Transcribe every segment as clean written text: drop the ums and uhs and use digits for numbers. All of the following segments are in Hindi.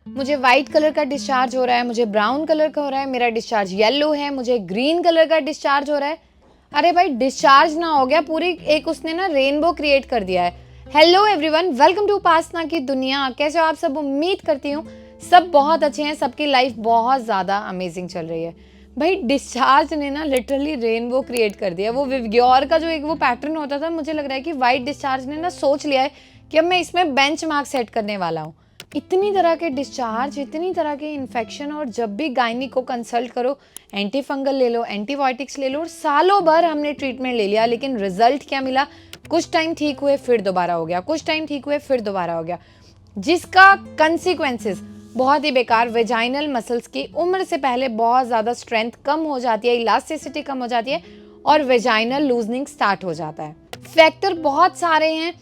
मुझे व्हाइट कलर का डिस्चार्ज हो रहा है, मुझे ब्राउन कलर का हो रहा है, मेरा डिस्चार्ज येलो है, मुझे ग्रीन कलर का डिस्चार्ज हो रहा है। अरे भाई डिस्चार्ज ना हो गया, पूरी एक उसने ना रेनबो क्रिएट कर दिया है। हेलो एवरीवन, वेलकम टू उपासना की दुनिया। कैसे हो आप सब? उम्मीद करती हूँ सब बहुत अच्छे हैं, सबकी लाइफ बहुत ज़्यादा अमेजिंग चल रही है। भाई डिस्चार्ज ने ना लिटरली रेनबो क्रिएट कर दिया। वो विवग्योर का जो एक वो पैटर्न होता था, मुझे लग रहा है कि वाइट डिस्चार्ज ने ना सोच लिया है कि अब मैं इसमें बेंच मार्क सेट करने वाला हूँ। इतनी तरह के डिस्चार्ज, इतनी तरह के इन्फेक्शन, और जब भी गायनी को कंसल्ट करो एंटी फंगल ले लो, एंटीबायोटिक्स ले लो, और सालों भर हमने ट्रीटमेंट ले लिया, लेकिन रिजल्ट क्या मिला? कुछ टाइम ठीक हुए फिर दोबारा हो गया, कुछ टाइम ठीक हुए फिर दोबारा हो गया, जिसका कंसिक्वेंसेस बहुत ही बेकार। वेजाइनल मसल्स की उम्र से पहले बहुत ज़्यादा स्ट्रेंथ कम हो जाती है, इलास्टिसिटी कम हो जाती है, और वेजाइनल लूजनिंग स्टार्ट हो जाता है। फैक्टर बहुत सारे हैं,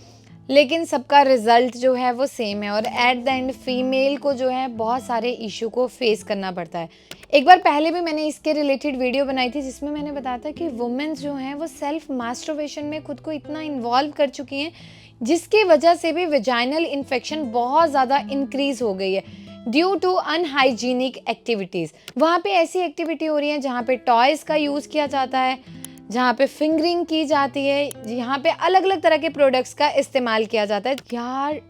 लेकिन सबका रिजल्ट जो है वो सेम है, और एट द एंड फीमेल को जो है बहुत सारे इशू को फेस करना पड़ता है। एक बार पहले भी मैंने इसके रिलेटेड वीडियो बनाई थी, जिसमें मैंने बताया था कि वुमेन्स जो हैं वो सेल्फ मास्टरबेशन में खुद को इतना इन्वॉल्व कर चुकी हैं, जिसकी वजह से भी वेजाइनल इन्फेक्शन बहुत ज़्यादा इंक्रीज हो गई है ड्यू टू अनहाइजीनिक एक्टिविटीज़। वहाँ पे ऐसी एक्टिविटी हो रही है जहाँ पे टॉयज़ का यूज़ किया जाता है, जहाँ पे फिंगरिंग की जाती है, यहाँ पे अलग अलग तरह के प्रोडक्ट्स का इस्तेमाल किया जाता है। यार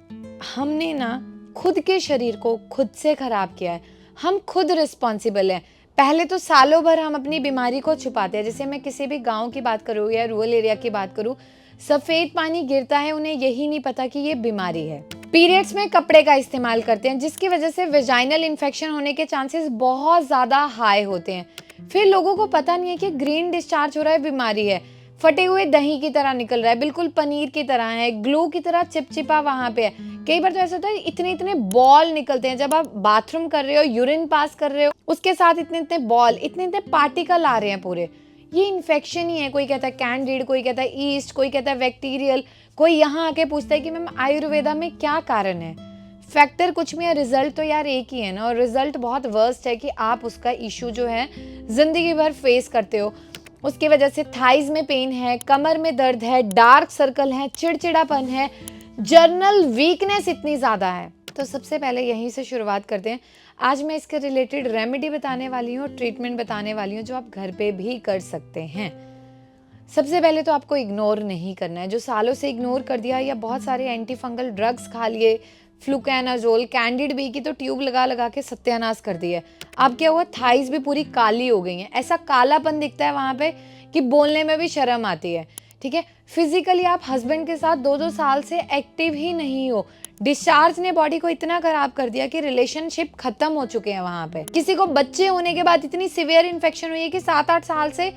हमने ना खुद के शरीर को खुद से ख़राब किया है, हम खुद रिस्पॉन्सिबल हैं। पहले तो सालों भर हम अपनी बीमारी को छुपाते हैं। जैसे मैं किसी भी गांव की बात करूँ या रूरल एरिया की बात करूँ, सफ़ेद पानी गिरता है, उन्हें यही नहीं पता कि ये बीमारी है। पीरियड्स में कपड़े का इस्तेमाल करते हैं, जिसकी वजह से वेजाइनल इन्फेक्शन होने के चांसेस बहुत ज़्यादा हाई होते हैं। फिर लोगों को पता नहीं है कि ग्रीन डिस्चार्ज हो रहा है, बीमारी है। फटे हुए दही की तरह निकल रहा है, बिल्कुल पनीर की तरह है, ग्लू की तरह चिपचिपा वहाँ पे है। कई बार तो ऐसा होता है इतने इतने बॉल निकलते हैं, जब आप बाथरूम कर रहे हो, यूरिन पास कर रहे हो, उसके साथ इतने इतने बॉल, इतने इतने पार्टिकल आ रहे हैं पूरे। ये इन्फेक्शन ही है। कोई कहता है कैंडिड, कोई कहता है ईस्ट, कोई कहता है बैक्टीरियल, कोई यहाँ आके पूछता है कि मैम आयुर्वेदा में क्या कारण है। फैक्टर कुछ भी है, रिजल्ट तो यार एक ही है ना, और रिजल्ट बहुत वर्स्ट है कि आप उसका इशू जो है जिंदगी भर फेस करते हो। उसकी वजह से थाइज में पेन है, कमर में दर्द है, डार्क सर्कल है, चिड़चिड़ापन है, जर्नल वीकनेस इतनी ज़्यादा है। तो सबसे पहले यहीं से शुरुआत करते हैं। आज मैं इसके रिलेटेड रेमेडी बताने वाली हूँ और ट्रीटमेंट बताने वाली हूँ, जो आप घर पे भी कर सकते हैं। सबसे पहले तो आपको इग्नोर नहीं करना है। जो सालों से इग्नोर कर दिया, या बहुत सारे एंटी फंगल ड्रग्स खा लिए, फ्लूकेनाजोल, कैंडिड बी की तो ट्यूब लगा लगा के सत्यानाश कर दिया है। अब क्या हुआ, थाइज भी पूरी काली हो गई हैं। ऐसा कालापन दिखता है वहाँ पे कि बोलने में भी शर्म आती है। ठीक है, फिजिकली आप हस्बैंड के साथ 2-2 साल से एक्टिव ही नहीं हो। डिस्चार्ज ने बॉडी को इतना खराब कर दिया कि रिलेशनशिप खत्म हो चुके हैं वहाँ पे। किसी को बच्चे होने के बाद इतनी सिवियर इन्फेक्शन हुई है कि 7-8 साल से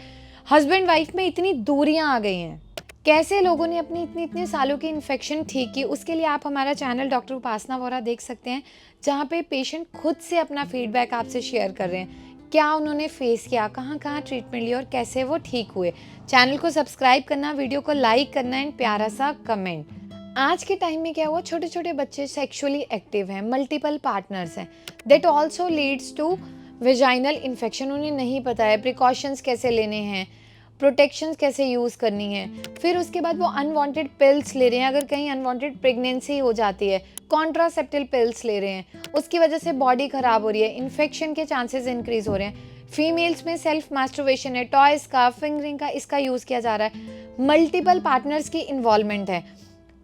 हस्बैंड वाइफ में इतनी दूरियां आ गई हैं। कैसे लोगों ने अपनी इतनी इतने सालों की इन्फेक्शन ठीक की, उसके लिए आप हमारा चैनल डॉक्टर उपासना वोरा देख सकते हैं, जहाँ पे पेशेंट खुद से अपना फीडबैक आपसे शेयर कर रहे हैं, क्या उन्होंने फेस किया, कहाँ कहाँ ट्रीटमेंट लिया और कैसे वो ठीक हुए। चैनल को सब्सक्राइब करना, वीडियो को लाइक करना एंड प्यारा सा कमेंट। आज के टाइम में क्या हुआ, छोटे छोटे बच्चे सेक्सुअली एक्टिव हैं, मल्टीपल पार्टनर्स हैं, that also leads to vaginal infection. उन्हें नहीं पता है प्रिकॉशंस कैसे लेने हैं, प्रोटेक्शंस कैसे यूज़ करनी है। फिर उसके बाद वो अनवांटेड पिल्स ले रहे हैं, अगर कहीं अनवांटेड प्रेगनेंसी हो जाती है, कॉन्ट्रासेप्टिव पिल्स ले रहे हैं, उसकी वजह से बॉडी ख़राब हो रही है, इन्फेक्शन के चांसेस इंक्रीज हो रहे हैं। फीमेल्स में सेल्फ मास्टरबेशन है, टॉयज़ का, फिंगरिंग का, इसका यूज़ किया जा रहा है। मल्टीपल पार्टनर्स की इन्वॉल्वमेंट है।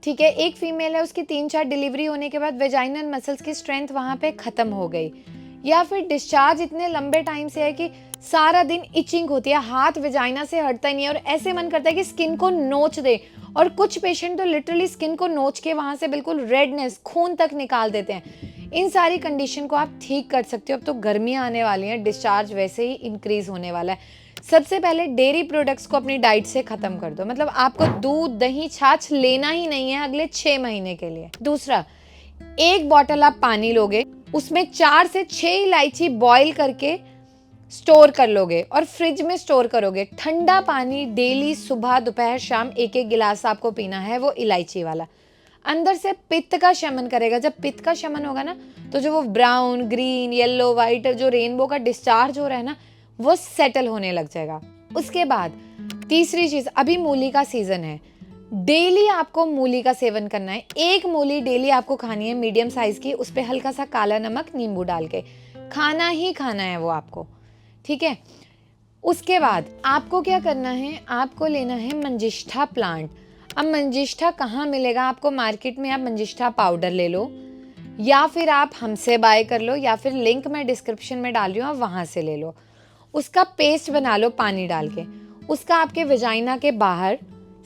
ठीक है, एक फीमेल है, उसकी 3-4 डिलीवरी होने के बाद वेजाइनल मसल्स की स्ट्रेंथ वहाँ पे ख़त्म हो गई, या फिर डिस्चार्ज इतने लंबे टाइम से है कि सारा दिन इचिंग होती है, हाथ वेजाइना से हटता ही नहीं है, और ऐसे मन करता है कि स्किन को नोच दे। और कुछ पेशेंट तो लिटरली स्किन को नोच के वहाँ से बिल्कुल रेडनेस, खून तक निकाल देते हैं। इन सारी कंडीशन को आप ठीक कर सकते हो। अब तो गर्मियाँ आने वाली हैं, डिस्चार्ज वैसे ही इंक्रीज होने वाला है। सबसे पहले डेयरी प्रोडक्ट्स को अपनी डाइट से खत्म कर दो, मतलब आपको दूध, दही, छाछ लेना ही नहीं है अगले 6 महीने के लिए। दूसरा, 1 बॉटल आप पानी लोगे, उसमें 4 से 6 इलायची बॉईल करके स्टोर कर लोगे और फ्रिज में स्टोर करोगे। ठंडा पानी डेली सुबह, दोपहर, शाम 1-1 गिलास आपको पीना है, वो इलायची वाला। अंदर से पित्त का शमन करेगा। जब पित्त का शमन होगा ना, तो जो वो ब्राउन, ग्रीन, येलो, वाइट, जो रेनबो का डिस्चार्ज हो रहा है ना, वो सेटल होने लग जाएगा। उसके बाद तीसरी चीज, अभी मूली का सीजन है, डेली आपको मूली का सेवन करना है। एक मूली डेली आपको खानी है, मीडियम साइज की, उस पर हल्का सा काला नमक नींबू डाल के खाना ही खाना है वो आपको, ठीक है। उसके बाद आपको क्या करना है, आपको लेना है मंजिष्ठा प्लांट। अब मंजिष्ठा कहाँ मिलेगा आपको, मार्केट में आप मंजिष्ठा पाउडर ले लो, या फिर आप हमसे बाय कर लो, या फिर लिंक मैं डिस्क्रिप्शन में डाल रही हूँ, आप वहाँ से ले लो। उसका पेस्ट बना लो पानी डाल के, उसका आपके वेजाइना के बाहर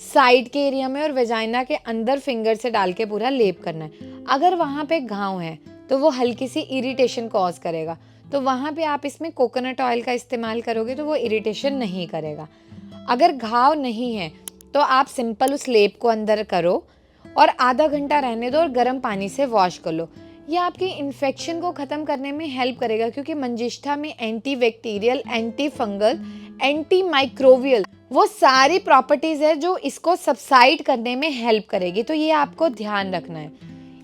साइड के एरिया में और वेजाइना के अंदर फिंगर से डाल के पूरा लेप करना है। अगर वहाँ पे घाव है तो वो हल्की सी इरिटेशन कॉज करेगा, तो वहाँ पे आप इसमें कोकोनट ऑयल का इस्तेमाल करोगे तो वो इरिटेशन नहीं करेगा। अगर घाव नहीं है तो आप सिंपल उस लेप को अंदर करो और आधा घंटा रहने दो और गर्म पानी से वॉश कर लो। ये आपकी इन्फेक्शन को ख़त्म करने में हेल्प करेगा, क्योंकि मंजिष्ठा में anti bacterial, anti fungal, anti microbial वो सारी प्रॉपर्टीज़ है जो इसको सबसाइड करने में हेल्प करेगी। तो ये आपको ध्यान रखना है।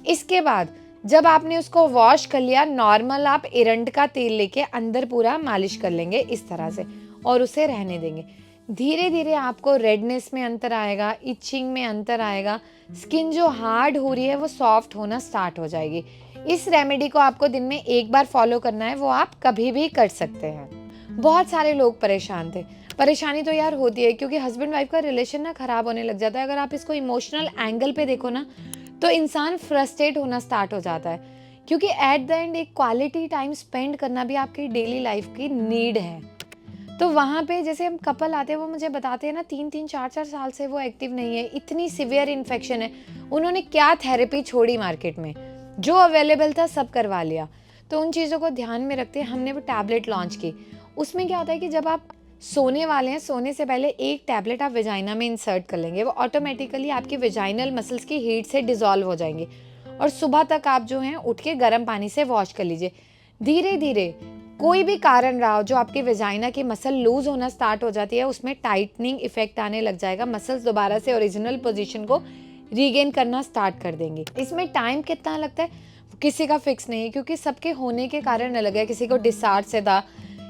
इसके बाद जब आपने उसको वॉश कर लिया, नॉर्मल आप एरंड का तेल लेके अंदर पूरा मालिश कर लेंगे इस तरह से और उसे रहने देंगे। धीरे धीरे आपको रेडनेस में अंतर आएगा, इचिंग में अंतर आएगा, स्किन जो हार्ड हो रही है वो सॉफ्ट होना स्टार्ट हो जाएगी। इस रेमेडी को आपको दिन में एक बार फॉलो करना है, वो आप कभी भी कर सकते हैं। बहुत सारे लोग परेशान थे, परेशानी तो यार होती है क्योंकि हस्बैंड वाइफ का रिलेशन ना खराब होने लग जाता है। अगर आप इसको इमोशनल एंगल पे देखो ना तो इंसान फ्रस्ट्रेट होना स्टार्ट हो जाता है, क्योंकि एट द एंड एक क्वालिटी टाइम स्पेंड करना भी आपकी डेली लाइफ की नीड है। तो वहाँ पे जैसे हम कपल आते हैं, वो मुझे बताते हैं ना 3-3 4-4 साल से वो एक्टिव नहीं है, इतनी सिवियर इन्फेक्शन है, उन्होंने क्या थेरेपी छोड़ी मार्केट में, जो अवेलेबल था सब करवा लिया। तो उन चीज़ों को ध्यान में रखते हमने वो टैबलेट लॉन्च की। उसमें क्या होता है कि जब आप सोने वाले हैं, सोने से पहले एक टैबलेट आप वेजाइना में इंसर्ट कर लेंगे, वो ऑटोमेटिकली आपकी वेजाइनल मसल्स की हीट से डिजॉल्व हो जाएंगे और सुबह तक आप जो हैं उठ के गर्म पानी से वॉश कर लीजिए। धीरे धीरे कोई भी कारण रहा हो जो आपके वेजाइना की मसल लूज होना स्टार्ट हो जाती है, उसमें टाइटनिंग इफेक्ट आने लग जाएगा, मसल्स दोबारा से ओरिजिनल पोजीशन को रीगेन करना स्टार्ट कर देंगे। इसमें टाइम कितना लगता है किसी का फिक्स नहीं है, क्योंकि सबके होने के कारण अलग है। किसी को डिस्चार्ज से था,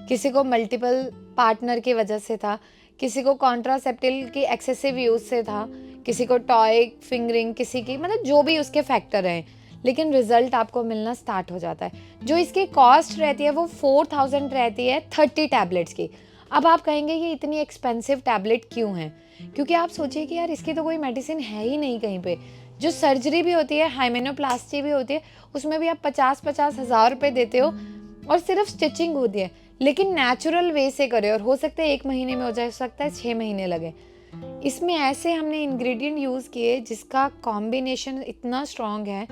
किसी को मल्टीपल पार्टनर की वजह से था, किसी को कॉन्ट्रासेप्टिव की एक्सेसिव यूज से था, किसी को टॉय फिंगरिंग, किसी की मतलब जो भी उसके फैक्टर हैं, लेकिन रिजल्ट आपको मिलना स्टार्ट हो जाता है। जो इसकी कॉस्ट रहती है वो 4000 रहती है 30 टैबलेट्स की। अब आप कहेंगे ये इतनी एक्सपेंसिव टैबलेट क्यों है, क्योंकि आप सोचिए कि यार इसकी तो कोई मेडिसिन है ही नहीं कहीं पे। जो सर्जरी भी होती है, हाइमेनोप्लास्टी भी होती है, उसमें भी आप 50-50 हज़ार रुपये देते हो और सिर्फ स्टिचिंग होती है, लेकिन नेचुरल वे से करे और हो सकता है 1 महीने में हो जाए, हो सकता है 6 महीने लगे। इसमें ऐसे हमने इंग्रेडिएंट यूज़ किए जिसका कॉम्बिनेशन इतना स्ट्रॉन्ग है,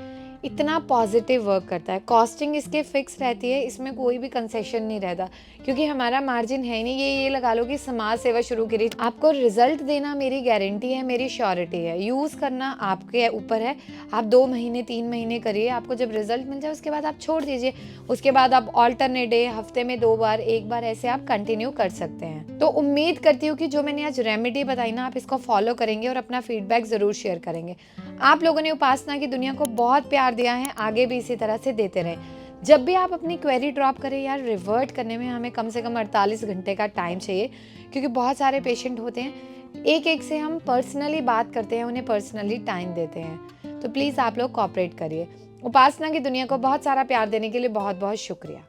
इतना पॉजिटिव वर्क करता है। कॉस्टिंग इसके फिक्स रहती है, इसमें कोई भी कंसेशन नहीं रहता, क्योंकि हमारा मार्जिन है नहीं। ये लगा लो कि समाज सेवा शुरू करी, आपको रिजल्ट देना मेरी गारंटी है, मेरी श्योरिटी है। यूज़ करना आपके ऊपर है, आप 2 महीने 3 महीने करिए, आपको जब रिजल्ट मिल जाए उसके बाद आप छोड़ दीजिए। उसके बाद आप ऑल्टरनेट डे, हफ्ते में 2 बार 1 बार ऐसे आप कंटिन्यू कर सकते हैं। तो उम्मीद करती हूँ कि जो मैंने आज रेमेडी बताई ना, आप इसको फॉलो करेंगे और अपना फीडबैक ज़रूर शेयर करेंगे। आप लोगों ने उपासना की दुनिया को बहुत प्यार दिया है, आगे भी इसी तरह से देते रहें। जब भी आप अपनी क्वेरी ड्रॉप करें यार, रिवर्ट करने में हमें कम से कम 48 घंटे का टाइम चाहिए, क्योंकि बहुत सारे पेशेंट होते हैं, एक एक से हम पर्सनली बात करते हैं, उन्हें पर्सनली टाइम देते हैं। तो प्लीज़ आप लोग कोऑपरेट करिए। उपासना की दुनिया को बहुत सारा प्यार देने के लिए बहुत बहुत शुक्रिया।